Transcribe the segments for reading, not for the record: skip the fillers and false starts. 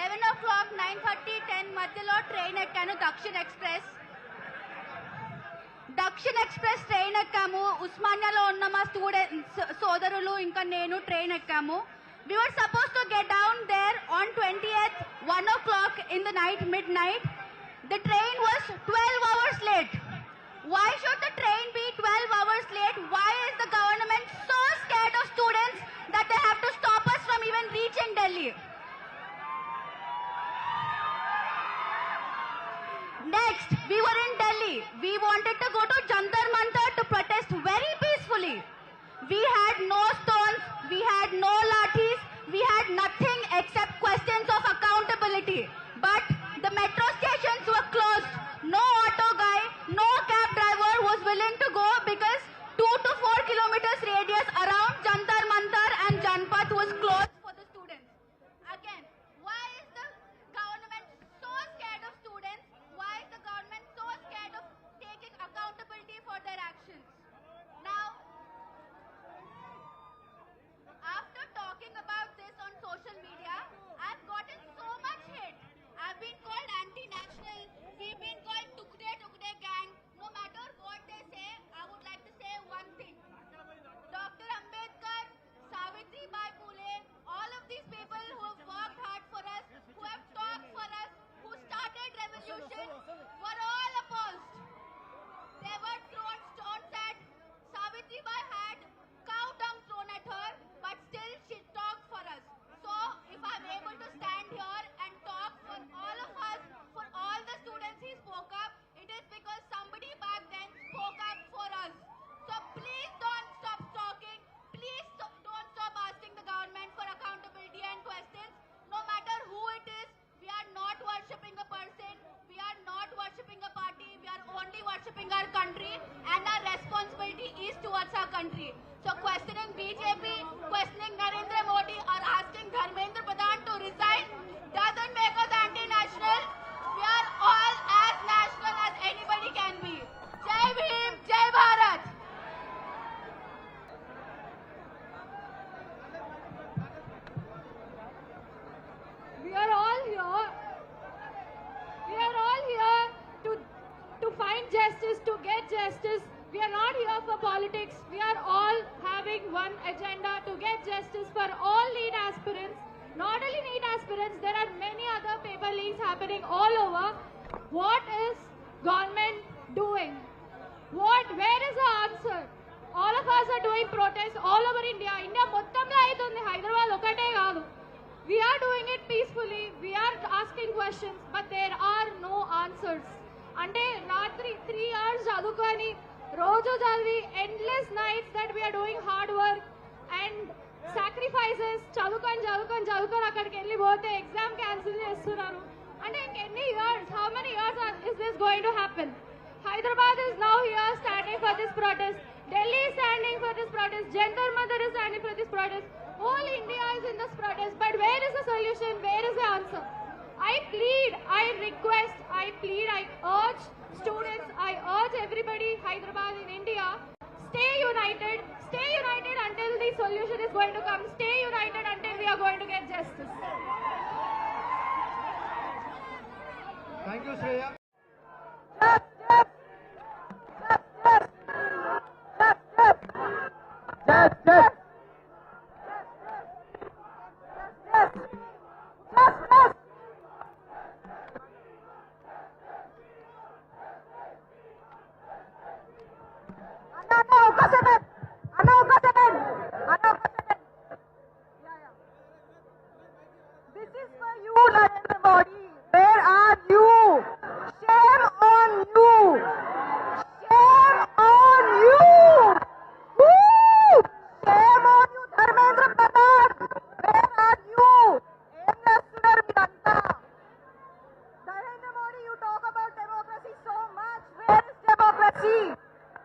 11 o'clock, 9:30, 10 మధ్యలో train ఎక్కాను దక్షిణ్ express. దక్షిణ్ express train ఎక్కాము. ఉస్మానియాలో ఉన్న మా స్టూడెంట్స్ సోదరులు ఇంకా నేను ట్రైన్ ఎక్కాము. We were supposed to get down there on 20th, 1 o'clock in the night, midnight. The train was 12 hours late. Why should the train be 12 hours late? Why is the government so scared of students that they have to stop us from even reaching Delhi? Next, we were in Delhi. We wanted to go to Jantar Mantar to protest very peacefully. We had no stones, we had no lathis, we had nothing except questions of accountability. But the metro stations were closed. No auto guy, no cab driver was willing to go because 2 to 4 kilometers radius around Jantar Mantar and Janpath was closed for the students. Again, why is the government so scared of students? Why is the government so scared of taking accountability for their actions? Now, after talking about this on social media, I've gotten so much hate. I've been called anti-national. We've been called Tukde gang. No matter what they say, I would like to say one thing. Dr. Ambedkar, Savitribai Phule, all of these people who have worked hard for us, who have talked for us, who started revolution, were all opposed. They were thrown stones at Savitribai had cow dung thrown at her, but still she talked for us. So if I'm able to stand here and talk for all of us, for all the students he spoke up, it is because somebody back then spoke up for us. So please don't stop talking. Please don't stop asking the government for accountability and questions. No matter who it is, we are not worshipping a person. We are not worshipping a party. We are only worshipping our country, and our responsibility is towards our country. So questioning BJP, questioning Narendra Modi, or asking Dharmendra Pradhan to resign doesn't make us anti-national. We are all as national as anybody can be. Jai Bhim, Jai Bharat. We are all here. We are all here to find justice, to get justice. We are not here for politics. We are all having one agenda to get justice for all NEET aspirants. Not only NEET aspirants, there are many other paper leaks happening all over. What is government doing? Where is the answer? All of us are doing protests all over India. India మొత్తంలో అవుతుంది, హైదరాబాద్ ఒకటే కాదు. We are doing it peacefully. We are asking questions, but there are no answers. అంటే రాత్రి 3 hours చదువుకొని రోజు చదివి endless nights that we are doing hard work and sacrifices, చదువుకొని అక్కడికి వెళ్ళి పోతే ఎగ్జామ్ క్యాన్సిల్ చేస్తున్నారు. అంటే ఇంకెన్ని years, how many years is this going to happen? Hyderabad is now here standing for this protest. Delhi is standing for this protest. Jantar Mantar is standing for this protest. Whole India is in this protest. But where is the solution? Where is the answer? I plead, I request, I plead, I urge students, I urge everybody, Hyderabad in India, stay united until the solution is going to come. Stay united until we are going to get justice. Thank you, Shreya. This is for you, Narendra Modi. Where are you? Shame on you. Shame on you. Woo! Shame on you, Dharmendra Pradhan. Where are you? Em chestunaru meeranta? Narendra Modi, you talk about democracy so much. Where is democracy?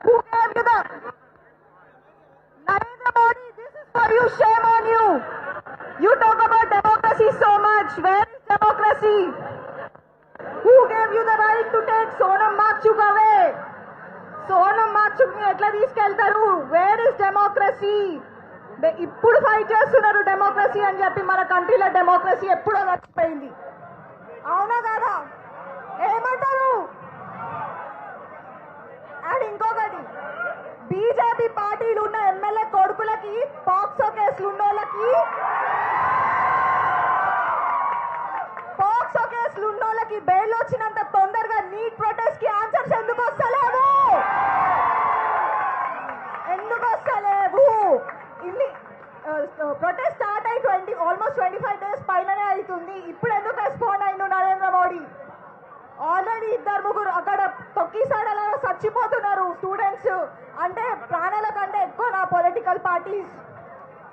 Who gave you the... Narendra Modi, this is for you. Shame on you. You talk about democracy so much. Where is democracy? Who gave you the right to take Sonam Makchuk away? Sonam Makchuk ni etla తీసుకెళ్తారు? Where is democracy? ఇప్పుడు fight చేస్తున్నారు democracy అని చెప్పి. మన కంట్రీలో democracy ఎప్పుడో చచ్చిపోయింది. ఉన్నోళ్ళకి POCSO కేసులు ఉన్నోళ్ళకి బెయిల్ వచ్చినంత తొందరగా నీట్ ప్రొటెస్ట్ కి ఆన్సర్స్ ఎందుకు వస్తలేవు? ఎందుకు వస్తలేవు? ఇన్ని ప్రొటెస్ట్ స్టార్ట్ అయి ఆల్మోస్ట్ 25 days పైననే అవుతుంది. ఇప్పుడు ఎందుకు రెస్పాండ్ అయిండు నరేంద్ర మోడీ? ఆల్రెడీ 2-3 అక్కడ తొక్కిసాడలా చచ్చిపోతున్నారు స్టూడెంట్స్. అంటే ప్రాణాల కంటే ఎక్కువ నా పొలిటికల్ పార్టీస్.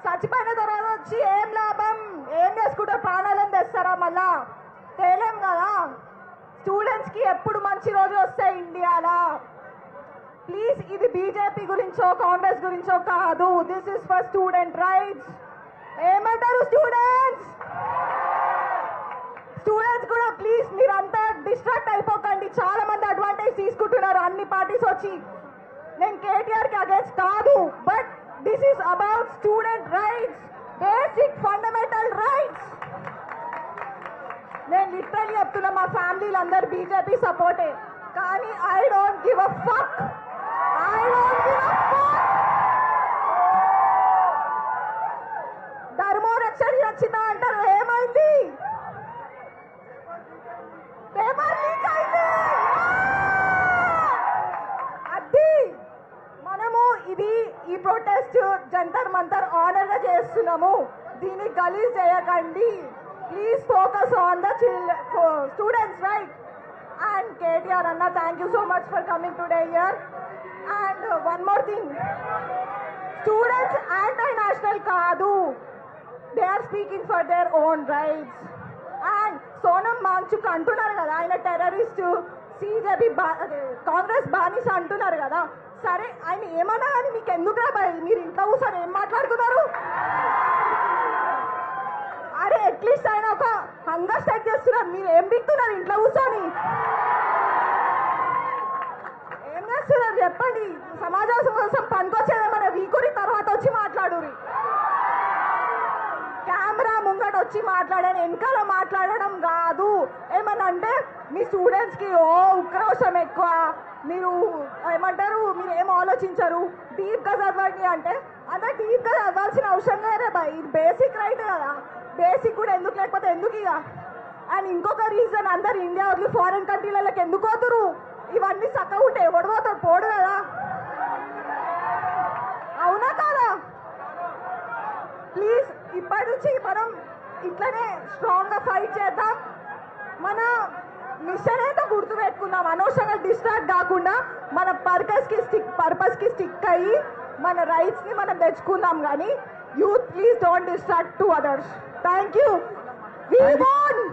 చచ్చిపోయిన తర్వాత వచ్చి ఏం లాభం? ఏం చేసుకుంటే ప్రాణాలను తెస్తారా? మళ్ళా తేలేం కదా. స్టూడెంట్స్ కి ఎప్పుడు మంచి రోజు వస్తాయి ఇండియాలో. ప్లీజ్, ఇది బీజేపీ గురించో కాంగ్రెస్ గురించో కాదు. This is for student rights. ఏమంటారు స్టూడెంట్స్? స్టూడెంట్స్ కూడా ప్లీజ్ మీరంతా డిస్ట్రాక్ట్ అయిపోకండి. చాలా మంది అడ్వాంటేజ్ తీసుకుంటున్నారు అన్ని పార్టీస్ వచ్చి. నేను కేటీఆర్ కి అగేన్స్ట్ కాదు, but this is about student rights, basic fundamental rights. నేను లిటరల్లీ చెప్తున్నా, మా ఫ్యామిలీలు అందరు బీజేపీ సపోర్టే, కానీ I don't give a fuck. I don't give a fuck. ధర్మో రక్షణ రక్షిత అంటారు, ఏమైంది? పేపర్ లీక్ అయింది. అది మనము ఈ ప్రొటెస్ట్ జంతర్ మంతర్ ఆనర్ గా చేస్తున్నాము. దీన్ని గలీజ్ చేయకండి. Please focus on the students right. And KTR అన్న, thank you so much for coming today here. And one more thing, students anti national కాదు. They are speaking for their own rights. And Sonam Wangchuk అంటున్నారు కదా, ఆయన టెర్రరిస్ట్, సిజేపీ కాంగ్రెస్ బానిస అంటున్నారు కదా. సరే, ఆయన ఏమన్నా కానీ మీకు ఎందుకురా భయ్? మీరు ఇంట్లో కూర్చొని ఏం మాట్లాడుతున్నారు? అరే, అట్లీస్ట్ ఆయన ఒక హంగర్ స్ట్రైక్ చేస్తున్నారు, మీరు ఏం బిక్తున్నారు ఇంట్లో కూర్చొని? ఏం చేస్తున్నారు చెప్పండి? సమాజం కోసం పనికొచ్చేదేమన్నా వీకుని తర్వాత వచ్చి మాట్లాడురి. కెమెరా ముంగట వచ్చి మాట్లాడాను, వెనకాల మాట్లాడడం కాదు. ఏమన్నా అంటే మీ స్టూడెంట్స్ కి ఉక్రోషం ఎక్కువ, మీరు ఏమంటారు, మీరు ఏం ఆలోచించరు, డీప్ గా చదవండి అంటే, అదే డీప్ గా చదవాల్సిన అవసరం లేదే బాయ్. ఇది బేసిక్ రైట్ కదా. బేసిక్ కూడా ఎందుకు లేకపోతే ఎందుకు ఇక? అండ్ ఇంకొక రీజన్, అందరు ఇండియా వదిలి ఫారెన్ కంట్రీలకి ఎందుకు పోతురు? ఇవన్నీ చక్కగా ఉంటే ఎవడు పోతాడు? పోడు కదా. అవునా కాదా? ప్లీజ్, ఇప్పటి నుంచి మనం ఇట్లనే స్ట్రాంగ్ గా ఫైట్ చేద్దాం. మన మిషన్ ఏంటో గుర్తు పెట్టుకుందాం. అనవసరంగా డిస్ట్రాక్ట్ కాకుండా మన పర్పస్ కి స్టిక్ అయ్యి మన రైట్స్ ని మనం తెచ్చుకుందాం. కానీ youth, please don't distract to others. Thank you. We want